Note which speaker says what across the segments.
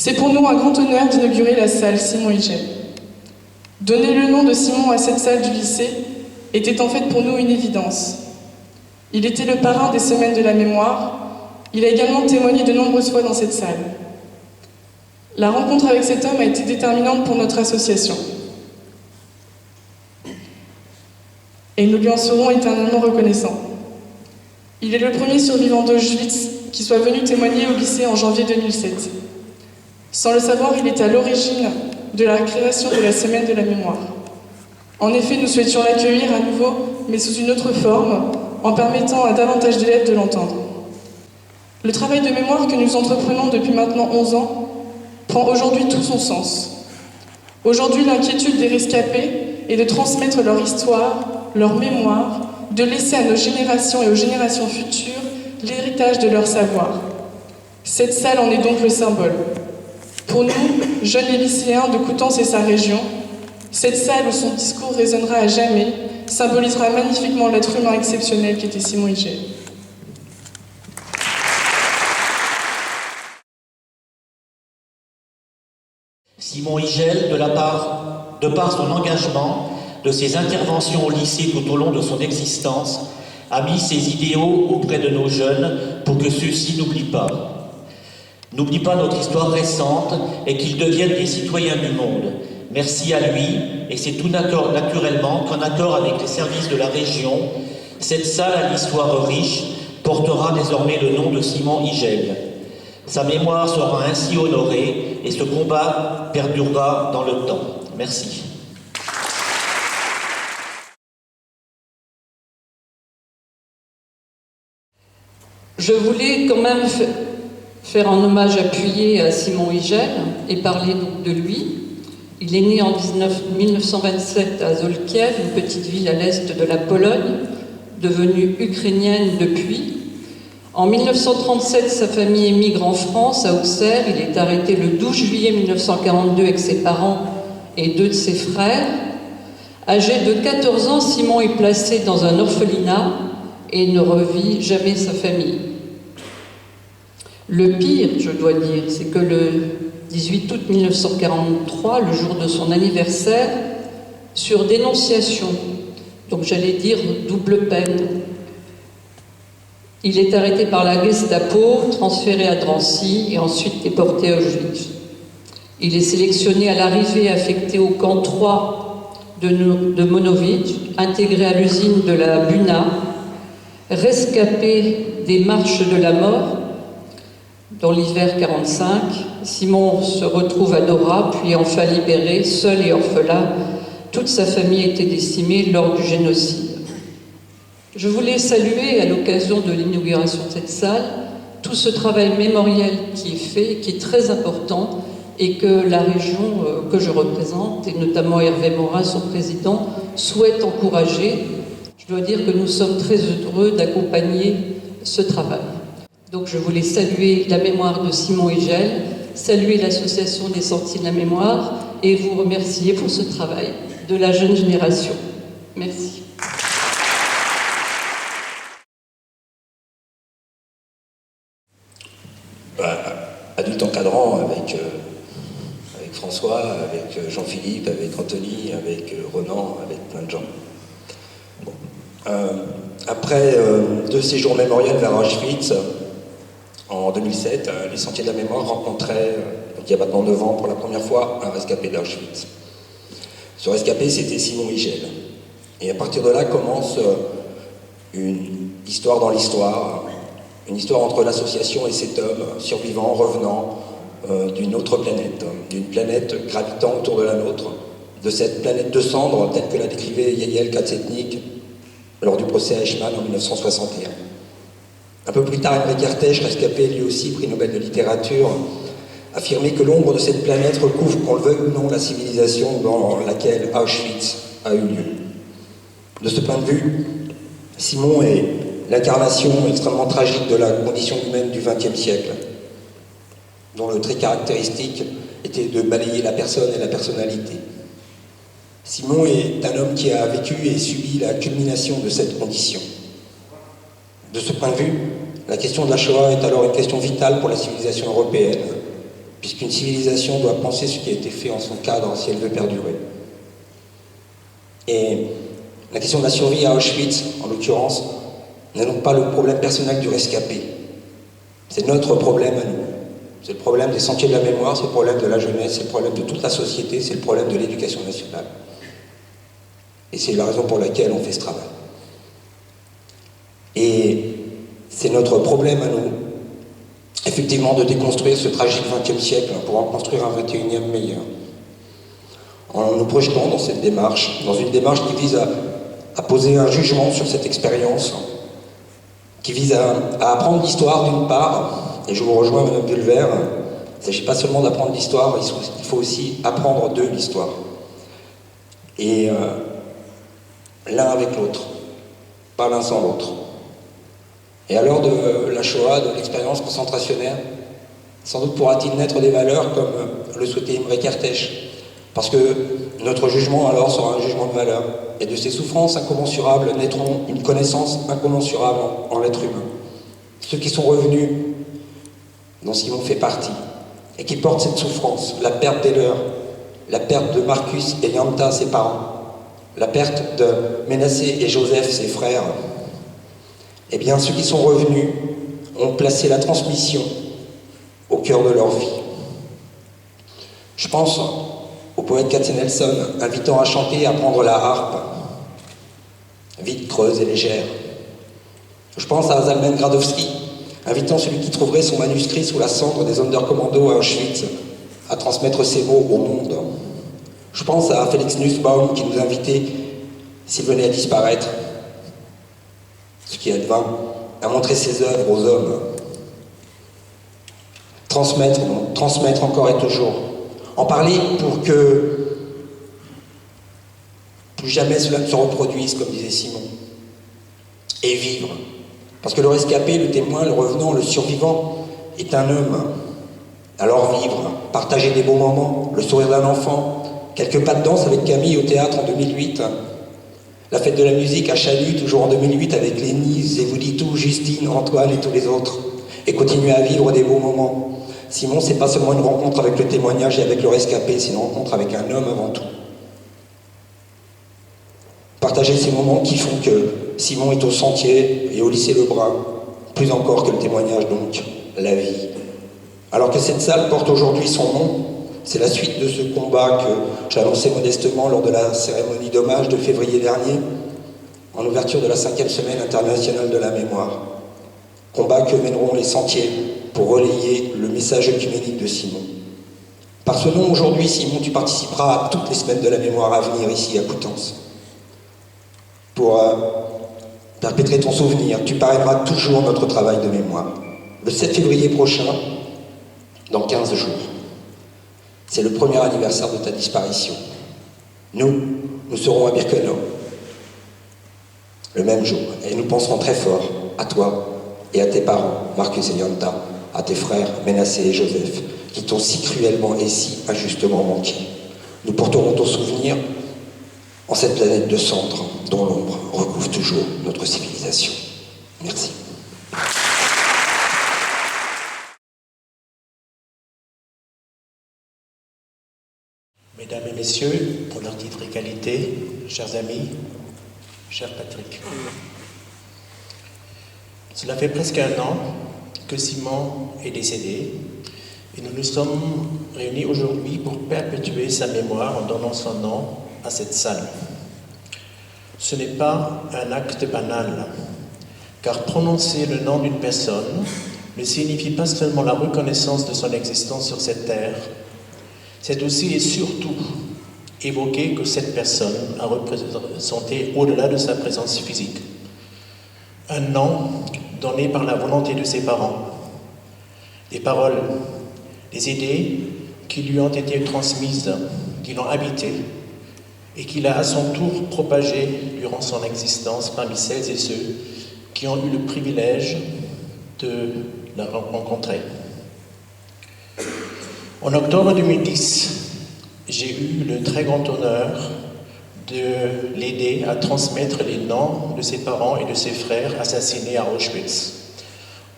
Speaker 1: C'est pour nous un grand honneur d'inaugurer la salle Simon Igel. Donner le nom de Simon à cette salle du lycée était en fait pour nous une évidence. Il était le parrain des Semaines de la Mémoire. Il a également témoigné de nombreuses fois dans cette salle. La rencontre avec cet homme a été déterminante pour notre association. Et nous lui en serons éternellement reconnaissants. Il est le premier survivant d'Auschwitz qui soit venu témoigner au lycée en janvier 2007. Sans le savoir, il est à l'origine de la création de la Semaine de la Mémoire. En effet, nous souhaitions l'accueillir à nouveau, mais sous une autre forme, en permettant à davantage d'élèves de l'entendre. Le travail de mémoire que nous entreprenons depuis maintenant 11 ans prend aujourd'hui tout son sens. Aujourd'hui, l'inquiétude des rescapés est de transmettre leur histoire, leur mémoire, de laisser à nos générations et aux générations futures l'héritage de leur savoir. Cette salle en est donc le symbole. Pour nous, jeunes et lycéens de Coutances et sa région, cette salle où son discours résonnera à jamais symbolisera magnifiquement l'être humain exceptionnel qu'était Simon Igel.
Speaker 2: Simon Igel, de par son engagement, de ses interventions au lycée tout au long de son existence, a mis ses idéaux auprès de nos jeunes pour que ceux-ci n'oublient pas notre histoire récente et qu'ils deviennent des citoyens du monde. Merci à lui, et c'est tout naturellement qu'en accord avec les services de la région, cette salle à l'histoire riche portera désormais le nom de Simon Igel. Sa mémoire sera ainsi honorée et ce combat perdurera dans le temps. Merci.
Speaker 3: Je voulais quand même faire un hommage appuyé à Simon Igel et parler donc de lui. Il est né en 1927 à Zolkiew, une petite ville à l'est de la Pologne, devenue ukrainienne depuis. En 1937, sa famille émigre en France, à Auxerre. Il est arrêté le 12 juillet 1942 avec ses parents et 2 de ses frères. Âgé de 14 ans, Simon est placé dans un orphelinat et ne revit jamais sa famille. Le pire, je dois dire, c'est que le 18 août 1943, le jour de son anniversaire, sur dénonciation, donc j'allais dire double peine, il est arrêté par la Gestapo, transféré à Drancy et ensuite déporté à Auschwitz. Il est sélectionné à l'arrivée, affecté au camp 3 de Monowitz, intégré à l'usine de la Buna, rescapé des marches de la mort. Dans l'hiver 45, Simon se retrouve à Dora, puis enfin libéré, seul et orphelin. Toute sa famille était décimée lors du génocide. Je voulais saluer, à l'occasion de l'inauguration de cette salle, tout ce travail mémoriel qui est fait, qui est très important, et que la région que je représente, et notamment Hervé Morin, son président, souhaite encourager. Je dois dire que nous sommes très heureux d'accompagner ce travail. Donc je voulais saluer la mémoire de Simon Igel, saluer l'association des Sentiers de la Mémoire et vous remercier pour ce travail de la jeune génération. Merci.
Speaker 4: Adulte encadrant avec François, avec Jean-Philippe, avec Anthony, avec Ronan, avec plein de gens. Bon. Après 2 séjours mémoriels vers Auschwitz, en 2007, les Sentiers de la Mémoire rencontraient, il y a maintenant 9 ans, pour la première fois, un rescapé d'Auschwitz. Ce rescapé, c'était Simon Igel. Et à partir de là commence une histoire dans l'histoire, une histoire entre l'association et cet homme, survivant, revenant d'une autre planète, d'une planète gravitant autour de la nôtre, de cette planète de cendres, telle que l'a décrivait Yael Katsetnik lors du procès à Eichmann en 1961. Un peu plus tard, Henri Kertész, rescapé lui aussi, prix Nobel de littérature, affirmait que l'ombre de cette planète recouvre, qu'on le veuille ou non, la civilisation dans laquelle Auschwitz a eu lieu. De ce point de vue, Simon est l'incarnation extrêmement tragique de la condition humaine du XXe siècle, dont le trait caractéristique était de balayer la personne et la personnalité. Simon est un homme qui a vécu et subi la culmination de cette condition. De ce point de vue, la question de la Shoah est alors une question vitale pour la civilisation européenne, puisqu'une civilisation doit penser ce qui a été fait en son cadre si elle veut perdurer. Et la question de la survie à Auschwitz, en l'occurrence, n'est donc pas le problème personnel du rescapé. C'est notre problème à nous. C'est le problème des sentiers de la mémoire, c'est le problème de la jeunesse, c'est le problème de toute la société, c'est le problème de l'éducation nationale. Et c'est la raison pour laquelle on fait ce travail. Et c'est notre problème à nous, effectivement, de déconstruire ce tragique XXe siècle pour en construire un XXIe meilleur. En nous projetant dans cette démarche, dans une démarche qui vise à poser un jugement sur cette expérience, qui vise à apprendre l'histoire d'une part, et je vous rejoins Madame Pulver, il ne s'agit pas seulement d'apprendre l'histoire, il faut aussi apprendre de l'histoire. Et l'un avec l'autre, pas l'un sans l'autre. Et à l'heure de la Shoah, de l'expérience concentrationnaire, sans doute pourra-t-il naître des valeurs comme le souhaitait Imre Kertész, parce que notre jugement alors sera un jugement de valeur, et de ces souffrances incommensurables naîtront une connaissance incommensurable en l'être humain. Ceux qui sont revenus, dont Simon fait partie, et qui portent cette souffrance, la perte des leurs, la perte de Marcus et Yanta, ses parents, la perte de Ménassé et Joseph, ses frères, eh bien ceux qui sont revenus ont placé la transmission au cœur de leur vie. Je pense au poète Katzenelson, invitant à chanter et à prendre la harpe, vite, creuse et légère. Je pense à Zalman Gradowski, invitant celui qui trouverait son manuscrit sous la cendre des Sonderkommando à Auschwitz à transmettre ses mots au monde. Je pense à Félix Nussbaum qui nous invitait, s'il venait à disparaître, ce qui advint, à montrer ses œuvres aux hommes. Transmettre encore et toujours. En parler pour que plus jamais cela ne se reproduise, comme disait Simon. Et vivre. Parce que le rescapé, le témoin, le revenant, le survivant est un homme. Alors vivre, partager des beaux moments, le sourire d'un enfant, quelques pas de danse avec Camille au théâtre en 2008, la fête de la musique à Chalut, toujours en 2008, avec Lénie, Zévoulitou, Justine, Antoine et tous les autres. Et continuer à vivre des beaux moments. Simon, c'est pas seulement une rencontre avec le témoignage et avec le rescapé, c'est une rencontre avec un homme avant tout. Partager ces moments qui font que Simon est au Sentier et au lycée Lebrun, plus encore que le témoignage donc, la vie. Alors que cette salle porte aujourd'hui son nom, c'est la suite de ce combat que j'annonçais modestement lors de la cérémonie d'hommage de février dernier, en ouverture de la 5e semaine internationale de la mémoire. Combat que mèneront les Sentiers pour relayer le message œcuménique de Simon. Par ce nom, aujourd'hui, Simon, tu participeras à toutes les semaines de la mémoire à venir ici à Coutances. Pour perpétrer ton souvenir, tu parraineras toujours notre travail de mémoire. Le 7 février prochain, dans 15 jours, c'est le premier anniversaire de ta disparition. Nous serons à Birkenau, le même jour, et nous penserons très fort à toi et à tes parents, Marcus et Yanta, à tes frères Ménassé et Joseph, qui t'ont si cruellement et si injustement manqué. Nous porterons ton souvenir en cette planète de cendres dont l'ombre recouvre toujours notre civilisation. Merci.
Speaker 5: Mesdames et messieurs, pour leur titre et qualité, chers amis, cher Patrick. Cela fait presque un an que Simon est décédé et nous nous sommes réunis aujourd'hui pour perpétuer sa mémoire en donnant son nom à cette salle. Ce n'est pas un acte banal, car prononcer le nom d'une personne ne signifie pas seulement la reconnaissance de son existence sur cette terre, c'est aussi et surtout évoquer que cette personne a représenté au-delà de sa présence physique. Un nom donné par la volonté de ses parents, des paroles, des idées qui lui ont été transmises, qui l'ont habité et qu'il a à son tour propagé durant son existence parmi celles et ceux qui ont eu le privilège de la rencontrer. En octobre 2010, j'ai eu le très grand honneur de l'aider à transmettre les noms de ses parents et de ses frères assassinés à Auschwitz,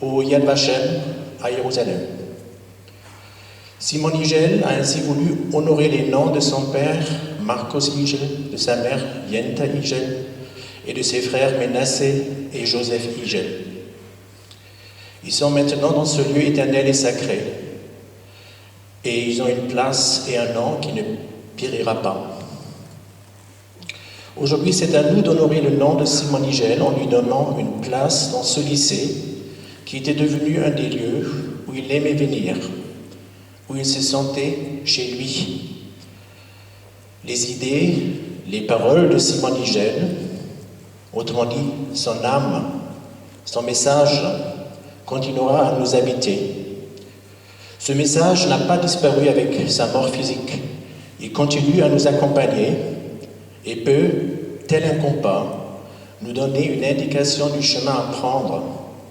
Speaker 5: au Yad Vashem à Jérusalem. Simon Igel a ainsi voulu honorer les noms de son père, Marcos Igel, de sa mère, Yenta Igel, et de ses frères Menassé et Joseph Igel. Ils sont maintenant dans ce lieu éternel et sacré, et ils ont une place et un nom qui ne périra pas. Aujourd'hui, c'est à nous d'honorer le nom de Simon Igel en lui donnant une place dans ce lycée qui était devenu un des lieux où il aimait venir, où il se sentait chez lui. Les idées, les paroles de Simon Igel, autrement dit son âme, son message, continuera à nous habiter. Ce message n'a pas disparu avec sa mort physique. Il continue à nous accompagner et peut, tel un compas, nous donner une indication du chemin à prendre,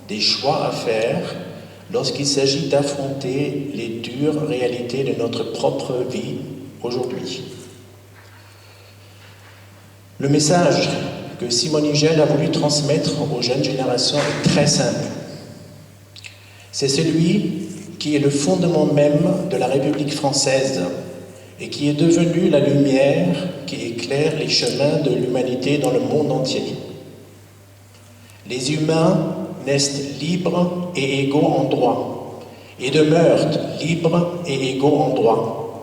Speaker 5: des choix à faire lorsqu'il s'agit d'affronter les dures réalités de notre propre vie aujourd'hui. Le message que Simon Igel a voulu transmettre aux jeunes générations est très simple. C'est celui qui est le fondement même de la République française et qui est devenu la lumière qui éclaire les chemins de l'humanité dans le monde entier. Les humains naissent libres et égaux en droit et demeurent libres et égaux en droit,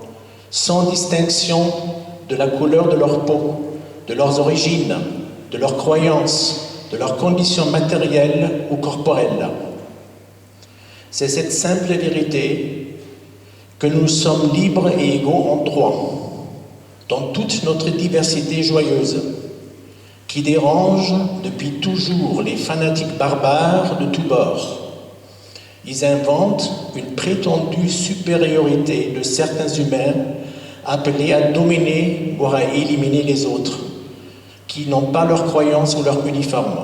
Speaker 5: sans distinction de la couleur de leur peau, de leurs origines, de leurs croyances, de leurs conditions matérielles ou corporelles. C'est cette simple vérité que nous sommes libres et égaux en droit, dans toute notre diversité joyeuse, qui dérange depuis toujours les fanatiques barbares de tous bords. Ils inventent une prétendue supériorité de certains humains appelés à dominer, voire à éliminer les autres, qui n'ont pas leur croyance ou leur uniforme.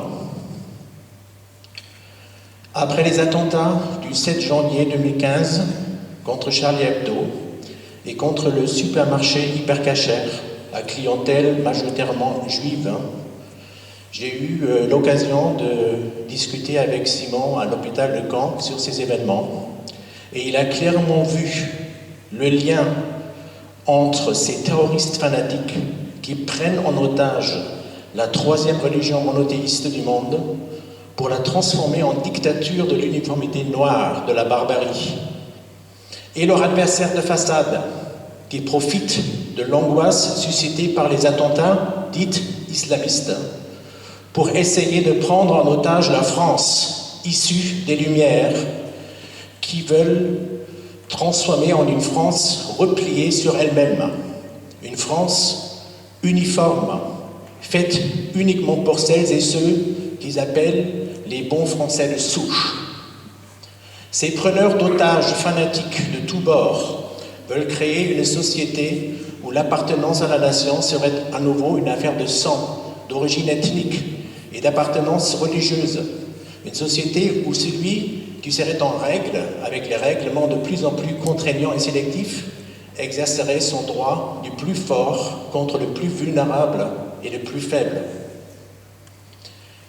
Speaker 5: Après les attentats du 7 janvier 2015 contre Charlie Hebdo et contre le supermarché Hyper Cacher à clientèle majoritairement juive, j'ai eu l'occasion de discuter avec Simon à l'hôpital de Caen sur ces événements et il a clairement vu le lien entre ces terroristes fanatiques qui prennent en otage la troisième religion monothéiste du monde pour la transformer en dictature de l'uniformité noire, de la barbarie. Et leur adversaire de façade, qui profite de l'angoisse suscitée par les attentats dits islamistes, pour essayer de prendre en otage la France, issue des Lumières, qui veulent transformer en une France repliée sur elle-même, une France uniforme, faite uniquement pour celles et ceux qu'ils appellent les bons Français de souche. Ces preneurs d'otages fanatiques de tous bords veulent créer une société où l'appartenance à la nation serait à nouveau une affaire de sang, d'origine ethnique et d'appartenance religieuse. Une société où celui qui serait en règle avec les règlements de plus en plus contraignants et sélectifs exercerait son droit du plus fort contre le plus vulnérable et le plus faible.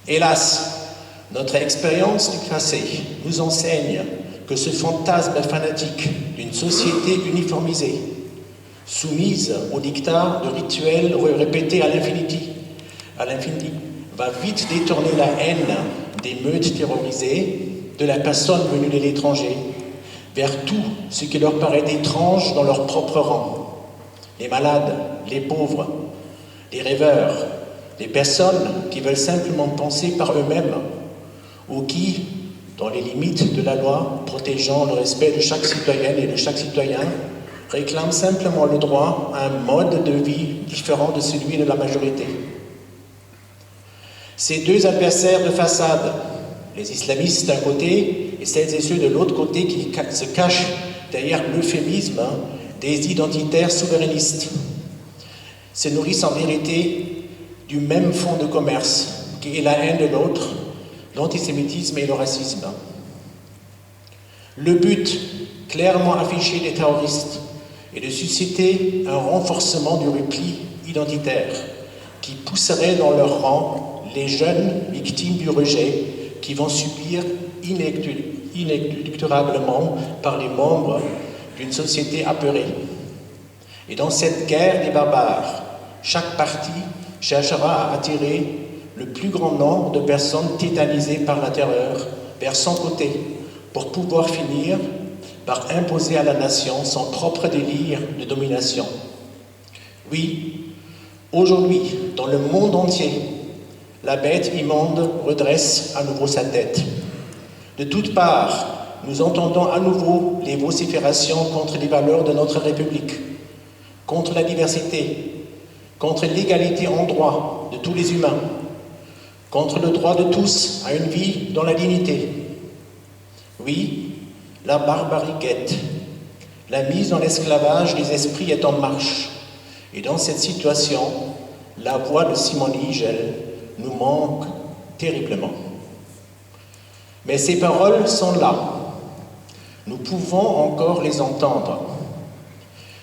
Speaker 5: Hélas, notre expérience du passé nous enseigne que ce fantasme fanatique d'une société uniformisée, soumise au dictat de rituels répétés à l'infini, va vite détourner la haine des meutes terrorisées, de la personne venue de l'étranger, vers tout ce qui leur paraît étrange dans leur propre rang. Les malades, les pauvres, les rêveurs, les personnes qui veulent simplement penser par eux-mêmes ou qui, dans les limites de la loi protégeant le respect de chaque citoyenne et de chaque citoyen, réclament simplement le droit à un mode de vie différent de celui de la majorité. Ces deux adversaires de façade, les islamistes d'un côté et celles et ceux de l'autre côté qui se cachent derrière l'euphémisme des identitaires souverainistes, se nourrissent en vérité du même fonds de commerce qui est la haine de l'autre, l'antisémitisme et le racisme. Le but clairement affiché des terroristes est de susciter un renforcement du repli identitaire qui pousserait dans leur rang les jeunes victimes du rejet qui vont subir inéluctablement par les membres d'une société apeurée. Et dans cette guerre des barbares, chaque parti cherchera à attirer le plus grand nombre de personnes tétanisées par la terreur vers son côté pour pouvoir finir par imposer à la nation son propre délire de domination. Oui, aujourd'hui, dans le monde entier, la bête immonde redresse à nouveau sa tête. De toutes parts, nous entendons à nouveau les vociférations contre les valeurs de notre République, contre la diversité, contre l'égalité en droit de tous les humains, contre le droit de tous à une vie dans la dignité. Oui, la barbarie guette. La mise dans l'esclavage des esprits est en marche. Et dans cette situation, la voix de Simone Igel nous manque terriblement. Mais ces paroles sont là. Nous pouvons encore les entendre.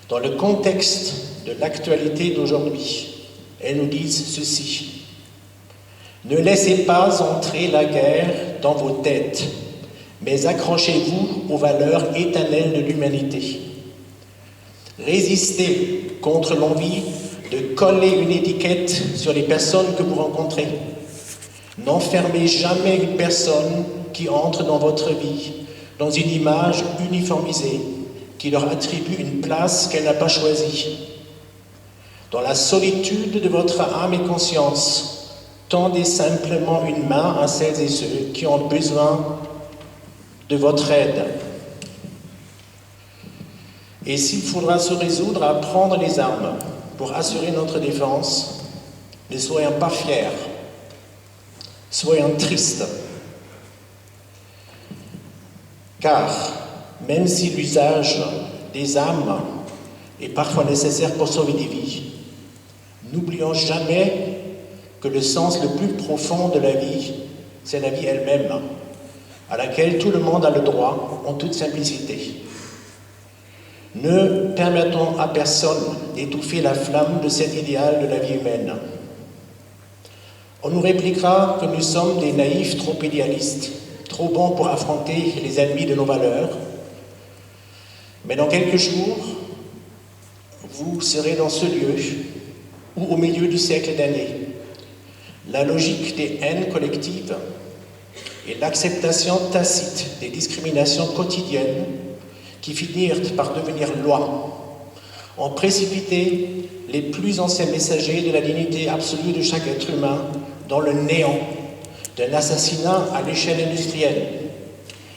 Speaker 5: Dans le contexte de l'actualité d'aujourd'hui, elles nous disent ceci. Ne laissez pas entrer la guerre dans vos têtes, mais accrochez-vous aux valeurs éternelles de l'humanité. Résistez contre l'envie de coller une étiquette sur les personnes que vous rencontrez. N'enfermez jamais une personne qui entre dans votre vie dans une image uniformisée qui leur attribue une place qu'elle n'a pas choisie. Dans la solitude de votre âme et conscience, tendez simplement une main à celles et ceux qui ont besoin de votre aide. Et s'il faudra se résoudre à prendre les armes pour assurer notre défense, ne soyons pas fiers, soyons tristes. Car même si l'usage des armes est parfois nécessaire pour sauver des vies, n'oublions jamais que le sens le plus profond de la vie, c'est la vie elle-même, à laquelle tout le monde a le droit en toute simplicité. Ne permettons à personne d'étouffer la flamme de cet idéal de la vie humaine. On nous répliquera que nous sommes des naïfs trop idéalistes, trop bons pour affronter les ennemis de nos valeurs. Mais dans quelques jours, vous serez dans ce lieu ou au milieu du siècle d'années. La logique des haines collectives et l'acceptation tacite des discriminations quotidiennes qui finirent par devenir loi ont précipité les plus anciens messagers de la dignité absolue de chaque être humain dans le néant d'un assassinat à l'échelle industrielle,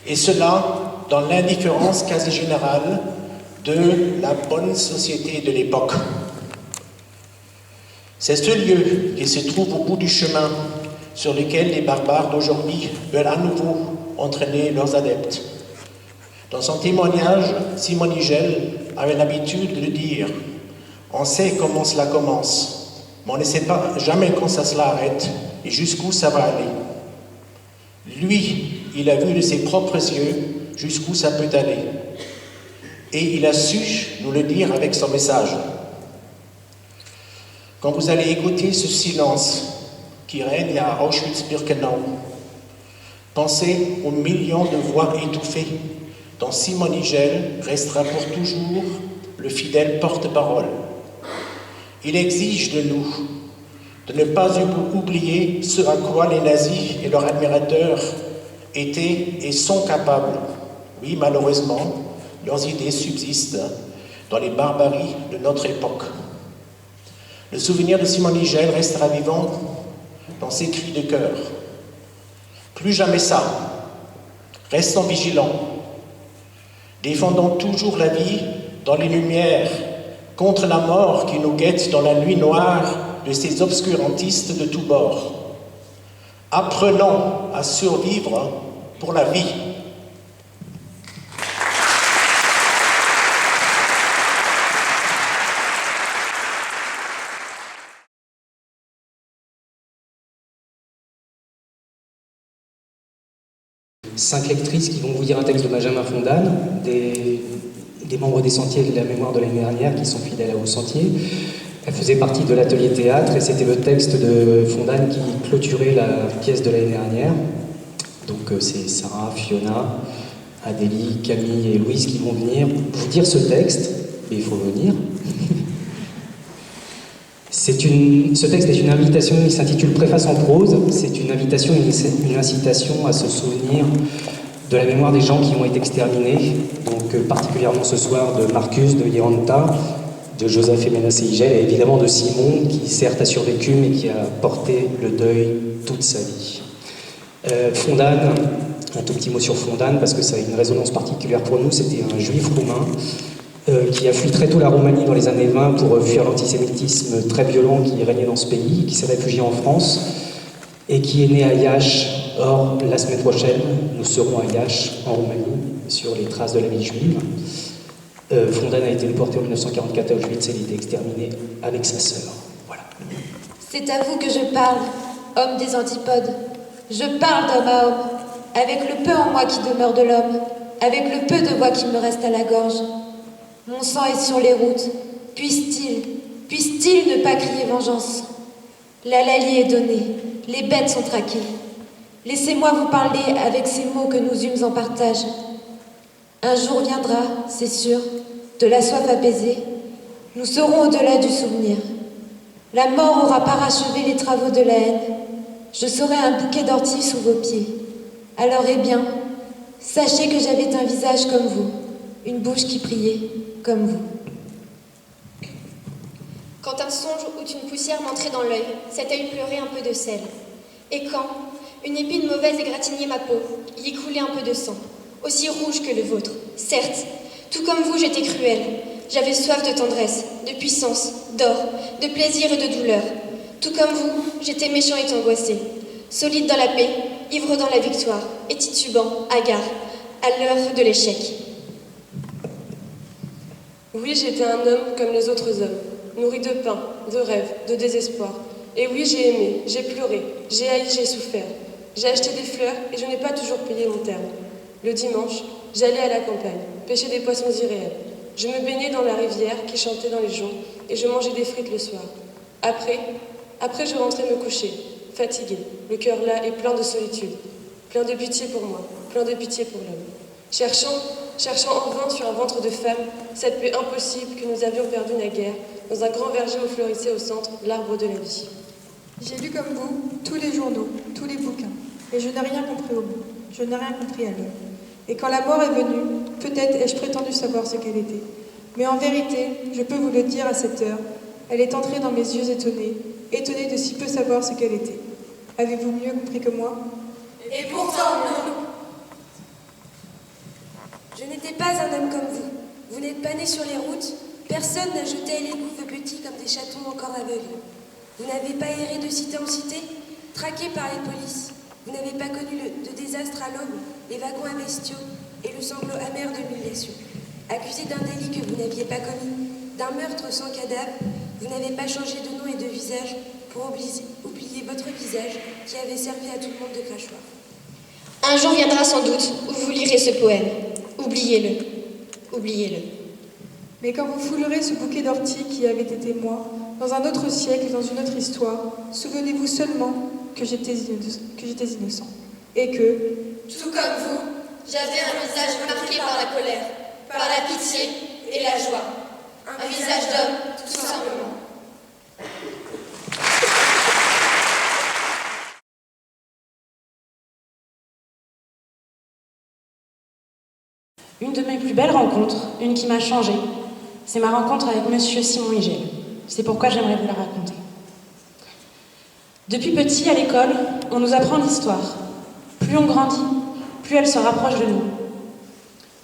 Speaker 5: et cela dans l'indifférence quasi générale de la bonne société de l'époque. C'est ce lieu qui se trouve au bout du chemin sur lequel les barbares d'aujourd'hui veulent à nouveau entraîner leurs adeptes. Dans son témoignage, Simone Igel avait l'habitude de dire « On sait comment cela commence, mais on ne sait pas jamais quand ça se l'arrête et jusqu'où ça va aller. » Lui, il a vu de ses propres yeux jusqu'où ça peut aller. Et il a su nous le dire avec son message. Quand vous allez écouter ce silence qui règne à Auschwitz-Birkenau, pensez aux millions de voix étouffées dont Simone Igel restera pour toujours le fidèle porte-parole. Il exige de nous de ne pas oublier ce à quoi les nazis et leurs admirateurs étaient et sont capables. Oui, malheureusement, leurs idées subsistent dans les barbaries de notre époque. Le souvenir de Simone Igel restera vivant dans ses cris de cœur. Plus jamais ça. Restons vigilants. Défendons toujours la vie dans les lumières, contre la mort qui nous guette dans la nuit noire de ces obscurantistes de tous bords. Apprenons à survivre pour la vie.
Speaker 6: Cinq lectrices qui vont vous dire un texte de Benjamin Fondane, des membres des Sentiers de la mémoire de l'année dernière qui sont fidèles aux Sentiers. Elle faisait partie de l'atelier théâtre et c'était le texte de Fondane qui clôturait la pièce de l'année dernière. Donc c'est Sarah, Fiona, Adélie, Camille et Louise qui vont venir vous dire ce texte, mais il faut venir. Ce texte est une invitation, il s'intitule Préface en prose, c'est une invitation, une incitation à se souvenir de la mémoire des gens qui ont été exterminés, donc particulièrement ce soir de Marcus, de Yeranta, de Joseph et Ménassé Igel, et évidemment de Simon, qui certes a survécu, mais qui a porté le deuil toute sa vie. Fondane, un tout petit mot sur Fondane, parce que ça a une résonance particulière pour nous, c'était un juif roumain qui a fui très tôt la Roumanie dans les années 20 pour fuir l'antisémitisme très violent qui régnait dans ce pays, qui s'est réfugié en France, et qui est né à Iași. Or, la semaine prochaine, nous serons à Iași, en Roumanie, sur les traces de la vie juive. Fondane a été déporté en 1944 à Auschwitz et il a été exterminé avec sa sœur. Voilà.
Speaker 7: C'est à vous que je parle, homme des antipodes. Je parle d'homme à homme, avec le peu en moi qui demeure de l'homme, avec le peu de voix qui me reste à la gorge. Mon sang est sur les routes. Puisse-t-il ne pas crier vengeance? L'hallali est donné, les bêtes sont traquées. Laissez-moi vous parler avec ces mots que nous eûmes en partage. Un jour viendra, c'est sûr, de la soif apaisée, nous serons au-delà du souvenir. La mort aura parachevé les travaux de la haine. Je serai un bouquet d'orties sous vos pieds. Alors, eh bien, sachez que j'avais un visage comme vous, une bouche qui priait comme vous.
Speaker 8: Quand un songe ou une poussière m'entrait dans l'œil, cet œil pleurait un peu de sel. Et quand une épine mauvaise égratignait ma peau, il y coulait un peu de sang, aussi rouge que le vôtre. Certes, tout comme vous, j'étais cruelle. J'avais soif de tendresse, de puissance, d'or, de plaisir et de douleur. Tout comme vous, j'étais méchant et angoissé, solide dans la paix, ivre dans la victoire, et titubant, hagard, à l'heure de l'échec.
Speaker 9: Oui, j'étais un homme comme les autres hommes, nourri de pain, de rêves, de désespoir. Et oui, j'ai aimé, j'ai pleuré, j'ai haï, j'ai souffert. J'ai acheté des fleurs et je n'ai pas toujours payé mon terme. Le dimanche, j'allais à la campagne, pêcher des poissons irréels. Je me baignais dans la rivière qui chantait dans les joncs et je mangeais des frites le soir. Après je rentrais me coucher, fatiguée, le cœur là et plein de solitude, plein de pitié pour moi, plein de pitié pour l'homme. Cherchant en vain sur un ventre de femme cette paix impossible que nous avions perdue naguère dans un grand verger où fleurissait au centre l'arbre de la vie.
Speaker 10: J'ai lu comme vous tous les journaux, tous les bouquins, et je n'ai rien compris au monde, je n'ai rien compris à l'homme. Et quand la mort est venue, peut-être ai-je prétendu savoir ce qu'elle était. Mais en vérité, je peux vous le dire à cette heure, elle est entrée dans mes yeux étonnée de si peu savoir ce qu'elle était. Avez-vous mieux compris que moi?
Speaker 7: Et pourtant, non.
Speaker 11: Je n'étais pas un homme comme vous. Vous n'êtes pas né sur les routes. Personne n'a jeté à l'égout vos petits comme des chatons encore aveugles. Vous n'avez pas erré de cité en cité, traqué par les polices. Vous n'avez pas connu de désastre à l'aube, les wagons à bestiaux et le sanglot amer de l'humiliation. Accusé d'un délit que vous n'aviez pas commis, d'un meurtre sans cadavre, vous n'avez pas changé de nom et de visage pour oublier votre visage qui avait servi à tout le monde de crachoir.
Speaker 8: Un jour viendra sans doute où vous lirez ce poème. Oubliez-le. Oubliez-le.
Speaker 10: Mais quand vous foulerez ce bouquet d'orties qui avait été moi, dans un autre siècle, dans une autre histoire, souvenez-vous seulement que j'étais innocent. Et que,
Speaker 8: tout comme vous, j'avais un visage marqué par la colère, par la pitié et la joie. Un visage d'homme, tout simplement.
Speaker 12: Une de mes plus belles rencontres, une qui m'a changée, c'est ma rencontre avec Monsieur Simon Igel. C'est pourquoi j'aimerais vous la raconter. Depuis petit, à l'école, on nous apprend l'histoire. Plus on grandit, plus elle se rapproche de nous.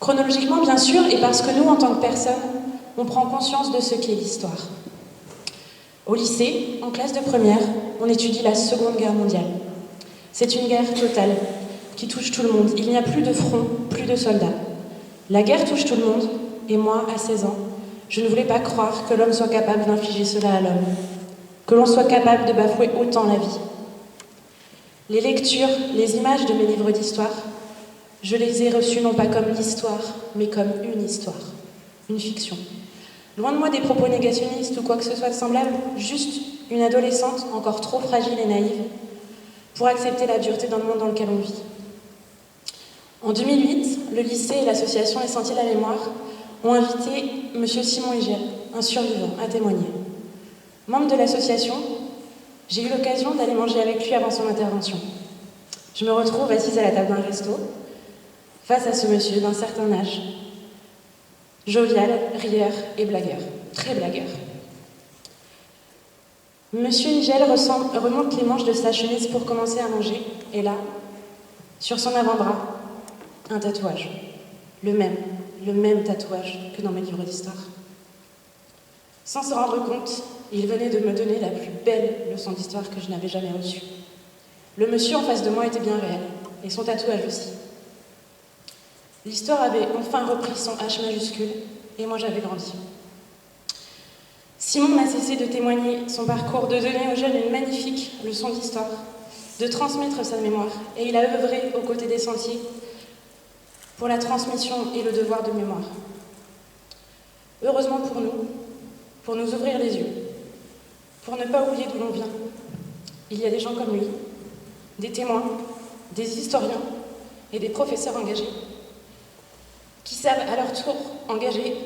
Speaker 12: Chronologiquement, bien sûr, et parce que nous, en tant que personnes, on prend conscience de ce qu'est l'histoire. Au lycée, en classe de première, on étudie la Seconde Guerre mondiale. C'est une guerre totale qui touche tout le monde. Il n'y a plus de front, plus de soldats. La guerre touche tout le monde, et moi, à 16 ans, je ne voulais pas croire que l'homme soit capable d'infliger cela à l'homme, que l'on soit capable de bafouer autant la vie. Les lectures, les images de mes livres d'histoire, je les ai reçues non pas comme l'histoire, mais comme une histoire, une fiction. Loin de moi des propos négationnistes ou quoi que ce soit de semblable, juste une adolescente encore trop fragile et naïve pour accepter la dureté dans le monde dans lequel on vit. En 2008, le lycée et l'association Les Sentiers de la Mémoire ont invité M. Simon Higel, un survivant, à témoigner. Membre de l'association, j'ai eu l'occasion d'aller manger avec lui avant son intervention. Je me retrouve assise à la table d'un resto, face à ce monsieur d'un certain âge, jovial, rieur et blagueur, très blagueur. Monsieur Higel remonte les manches de sa chemise pour commencer à manger, et là, sur son avant-bras, un tatouage. Le même tatouage que dans mes livres d'histoire. Sans se rendre compte, il venait de me donner la plus belle leçon d'histoire que je n'avais jamais reçue. Le monsieur en face de moi était bien réel, et son tatouage aussi. L'histoire avait enfin repris son H majuscule, et moi j'avais grandi. Simon n'a cessé de témoigner son parcours, de donner aux jeunes une magnifique leçon d'histoire, de transmettre sa mémoire, et il a œuvré aux côtés des sentiers pour la transmission et le devoir de mémoire. Heureusement pour nous ouvrir les yeux, pour ne pas oublier d'où l'on vient, il y a des gens comme lui, des témoins, des historiens et des professeurs engagés, qui savent à leur tour engager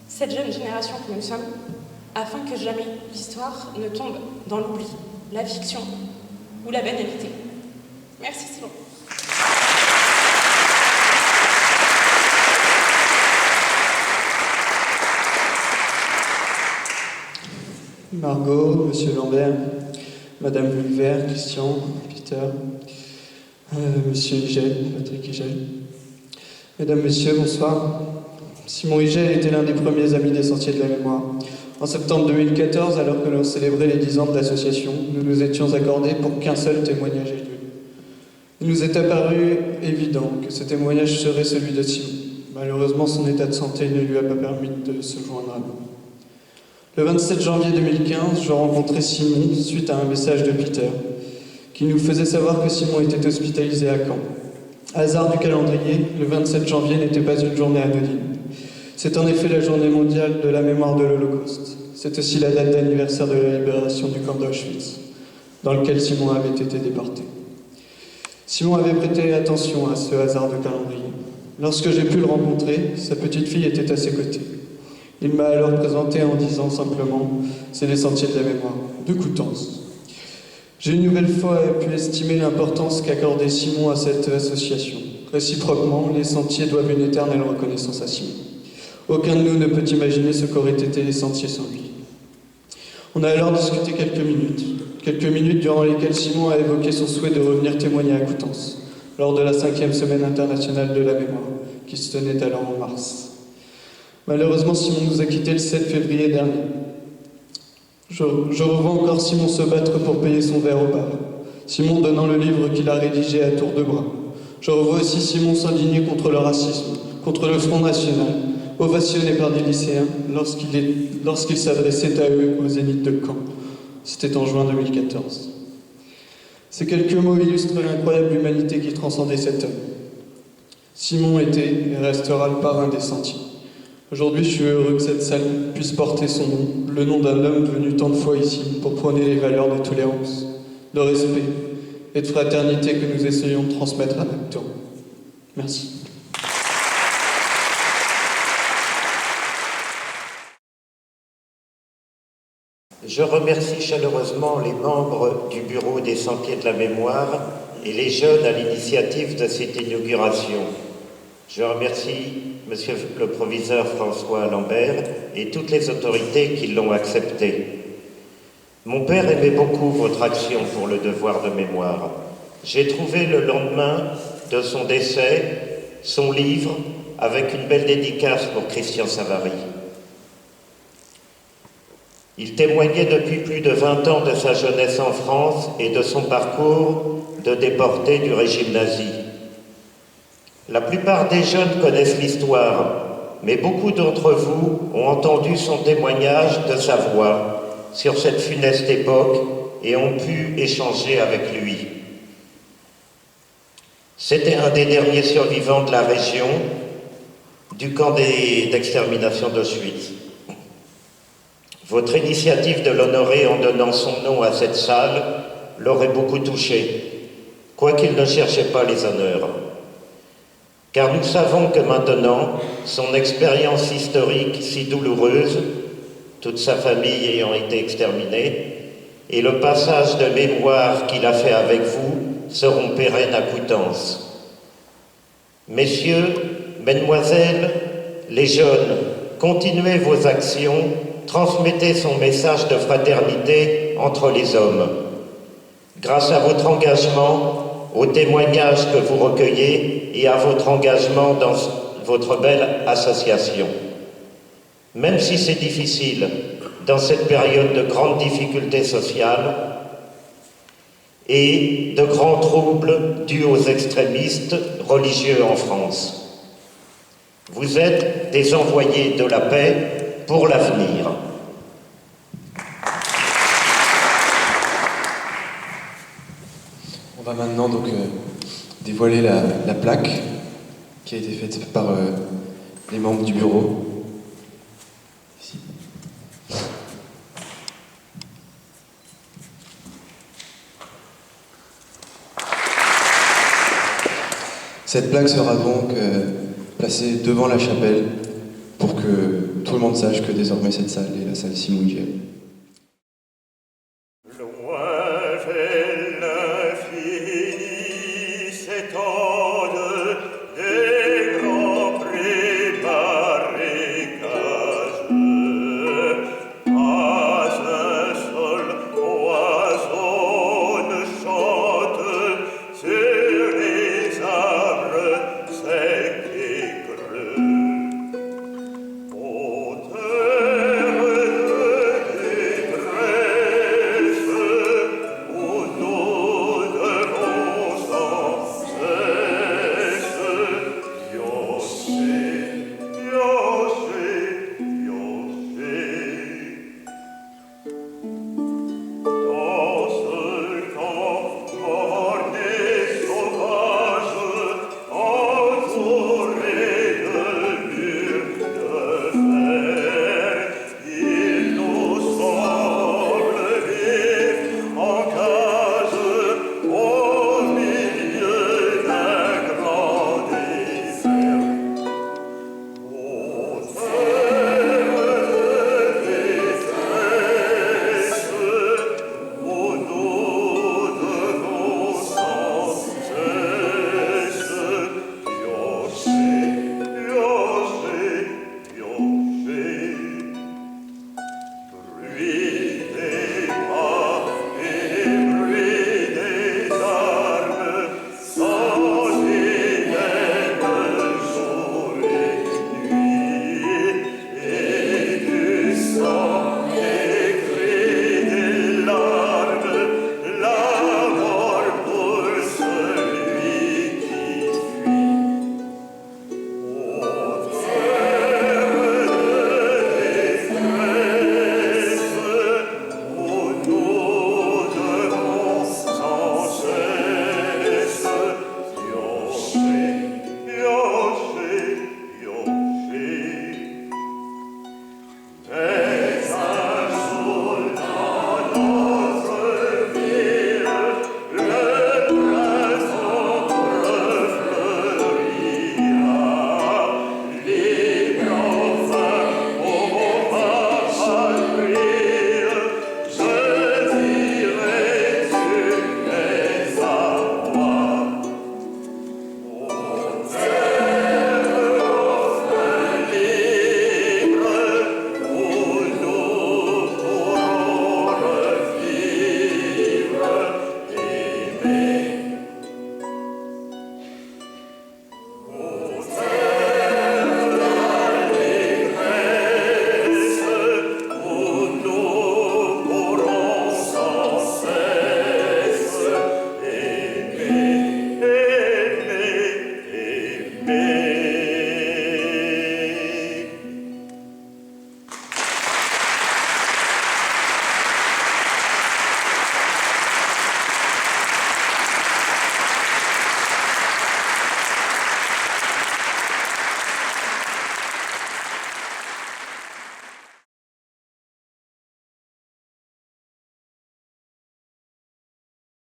Speaker 12: cette jeune génération que nous sommes, afin que jamais l'histoire ne tombe dans l'oubli, la fiction ou la banalité. Merci Simon.
Speaker 13: Margot, Monsieur Lambert, Madame Vulvert, Christian, Peter, Monsieur Higel, Patrick Higel. Mesdames, Messieurs, bonsoir. Simon Higel était l'un des premiers amis des Sentiers de la Mémoire. En septembre 2014, alors que l'on célébrait les 10 ans de l'association, nous nous étions accordés pour qu'un seul témoignage ait lieu. Il nous est apparu évident que ce témoignage serait celui de Simon. Malheureusement, son état de santé ne lui a pas permis de se joindre à nous. Le 27 janvier 2015, je rencontrais Simon suite à un message de Peter, qui nous faisait savoir que Simon était hospitalisé à Caen. Hasard du calendrier, le 27 janvier n'était pas une journée anodine. C'est en effet la journée mondiale de la mémoire de l'Holocauste. C'est aussi la date d'anniversaire de la libération du camp d'Auschwitz, dans lequel Simon avait été déporté. Simon avait prêté attention à ce hasard de calendrier. Lorsque j'ai pu le rencontrer, sa petite fille était à ses côtés. Il m'a alors présenté en disant simplement « C'est les Sentiers de la Mémoire, de Coutances ». J'ai une nouvelle fois pu estimer l'importance qu'accordait Simon à cette association. Réciproquement, les Sentiers doivent une éternelle reconnaissance à Simon. Aucun de nous ne peut imaginer ce qu'auraient été les Sentiers sans lui. On a alors discuté quelques minutes durant lesquelles Simon a évoqué son souhait de revenir témoigner à Coutances, lors de la 5e semaine internationale de la mémoire, qui se tenait alors en mars. Malheureusement, Simon nous a quittés le 7 février dernier. Je revois encore Simon se battre pour payer son verre au bar. Simon donnant le livre qu'il a rédigé à tour de bras. Je revois aussi Simon s'indigner contre le racisme, contre le Front National, ovationné par des lycéens lorsqu'il s'adressait à eux au Zénith de Caen. C'était en juin 2014. Ces quelques mots illustrent l'incroyable humanité qui transcendait cet homme. Simon était et restera le parrain des Sentiers. Aujourd'hui, je suis heureux que cette salle puisse porter son nom, le nom d'un homme venu tant de fois ici pour prôner les valeurs de tolérance, de respect et de fraternité que nous essayons de transmettre à notre tour. Merci.
Speaker 14: Je remercie chaleureusement les membres du Bureau des Sentiers de la Mémoire et les jeunes à l'initiative de cette inauguration. Je remercie Monsieur le Proviseur François Lambert et toutes les autorités qui l'ont accepté. Mon père aimait beaucoup votre action pour le devoir de mémoire. J'ai trouvé le lendemain de son décès son livre avec une belle dédicace pour Christian Savary. Il témoignait depuis plus de 20 ans de sa jeunesse en France et de son parcours de déporté du régime nazi. La plupart des jeunes connaissent l'histoire, mais beaucoup d'entre vous ont entendu son témoignage de sa voix sur cette funeste époque et ont pu échanger avec lui. C'était un des derniers survivants de la région du camp d'extermination d'Auschwitz. Votre initiative de l'honorer en donnant son nom à cette salle l'aurait beaucoup touché, quoiqu'il ne cherchait pas les honneurs. car nous savons que maintenant, son expérience historique si douloureuse, toute sa famille ayant été exterminée, et le passage de mémoire qu'il a fait avec vous seront pérennes à Coutances. Messieurs, mesdemoiselles, les jeunes, continuez vos actions, transmettez son message de fraternité entre les hommes. Grâce à votre engagement, aux témoignages que vous recueillez et à votre engagement dans votre belle association. Même si c'est difficile, dans cette période de grandes difficultés sociales et de grands troubles dus aux extrémistes religieux en France. Vous êtes des envoyés de la paix pour l'avenir.
Speaker 15: On va maintenant donc dévoiler la plaque qui a été faite par les membres du bureau. Ici. Cette plaque sera donc placée devant la chapelle pour que tout le monde sache que désormais cette salle est la salle Simon Igel.
Speaker 16: Say